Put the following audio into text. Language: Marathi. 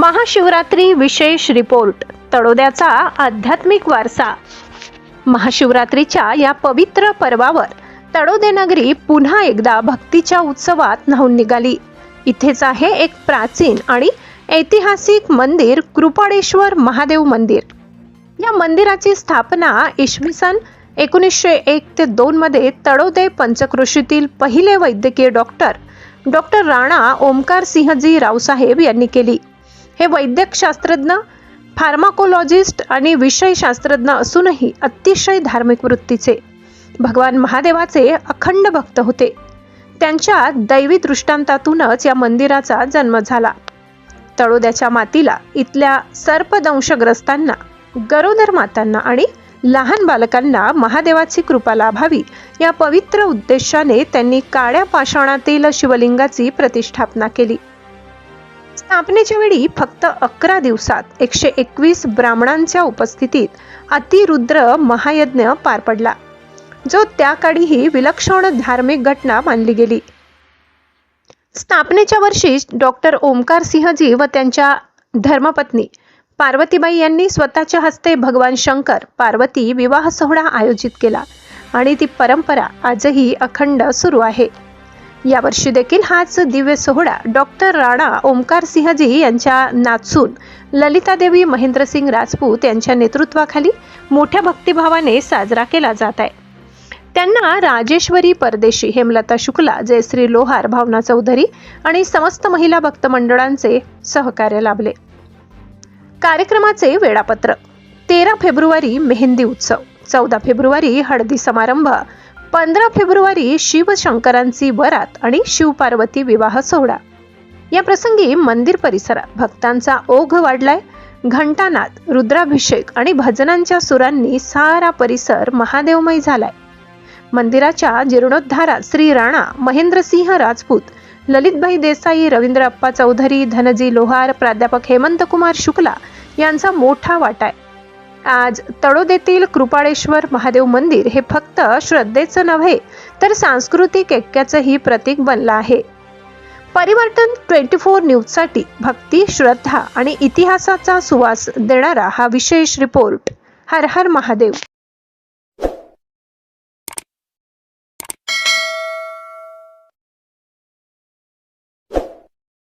महाशिवरात्री विशेष रिपोर्ट. तळोद्याचा आध्यात्मिक वारसा. महाशिवरात्रीच्या या पवित्र पर्वावर तळोदे नगरी पुन्हा एकदा भक्तीच्या उत्सवात न्हाऊन निघाली. इथेच आहे एक प्राचीन आणि ऐतिहासिक मंदिर, कृपाळेश्वर महादेव मंदिर. या मंदिराची स्थापना इसवी सन 1901 ते 2 मध्ये तळोदे पंचक्रोशीतील पहिले वैद्यकीय डॉक्टर राणा ओमकार सिंहजी रावसाहेब यांनी केली. हे वैद्यक शास्त्रज्ञ, फार्माकोलॉजिस्ट आणि विषय शास्त्रज्ञ असूनही अतिशय धार्मिक वृत्तीचे, भगवान महादेवाचे अखंड भक्त होते. त्यांच्या दैवी दृष्टांतातूनच या मंदिराचा जन्म झाला. तळोद्याच्या मातीला इथल्या सर्पदंशग्रस्तांना, गरोदर मातांना आणि लहान बालकांना महादेवाची कृपा लाभावी या पवित्र उद्देशाने त्यांनी काळ्या पाषाणातील शिवलिंगाची प्रतिष्ठापना केली. स्थापनेच्या वेळी फक्त 11 दिवसात 121 ब्राह्मणांच्या उपस्थितीत अतिरुद्र महायज्ञ पार पडला, जो त्या काळीही विलक्षण धार्मिक घटना मानली गेली. स्थापनेच्या वर्षी डॉक्टर ओमकार सिंहजी व त्यांच्या धर्मपत्नी पार्वतीबाई यांनी स्वतःच्या हस्ते भगवान शंकर पार्वती विवाह सोहळा आयोजित केला आणि ती परंपरा आजही अखंड सुरू आहे. यावर्षी देखील हाच दिव्य सोहळा डॉक्टर राणा ओमकार सिंहजी यांच्या नातसून ललितादेवी महेंद्रसिंग राजपूत यांच्या नेतृत्वाखाली मोठ्या भक्तिभावाने साजरा केला जात आहे. त्यांना राजेश्वरी परदेशी, हेमलता शुक्ला, जयश्री लोहार, भावना चौधरी आणि समस्त महिला भक्त मंडळांचे सहकार्य लाभले. कार्यक्रमाचे वेळापत्रक: 13 फेब्रुवारी मेहंदी उत्सव, 14 फेब्रुवारी हळदी समारंभ, 15 फेब्रुवारी शिवशंकरांची वरात आणि शिवपार्वती विवाह सोहळा. या प्रसंगी मंदिर परिसरात भक्तांचा ओघ वाढलाय. घंटानाद, रुद्राभिषेक आणि भजनांच्या सुरांनी सारा परिसर महादेवमय झालाय. मंदिराच्या जीर्णोद्धारात श्री राणा महेंद्रसिंह राजपूत, ललितभाई देसाई, रवींद्र अप्पा चौधरी, धनजी लोहार, प्राध्यापक हेमंत कुमार शुक्ला यांचा मोठा वाटा आहे. आज तळोदेतील कृपाळेश्वर महादेव मंदिर हे फक्त श्रद्धेचं नव्हे तर सांस्कृतिक ऐक्याचंही प्रतीक बनलं आहे. परिवर्तन 24 न्यूजसाठी भक्ती, श्रद्धा आणि इतिहासाचा सुवास देणारा हा विशेष रिपोर्ट. हर हर महादेव.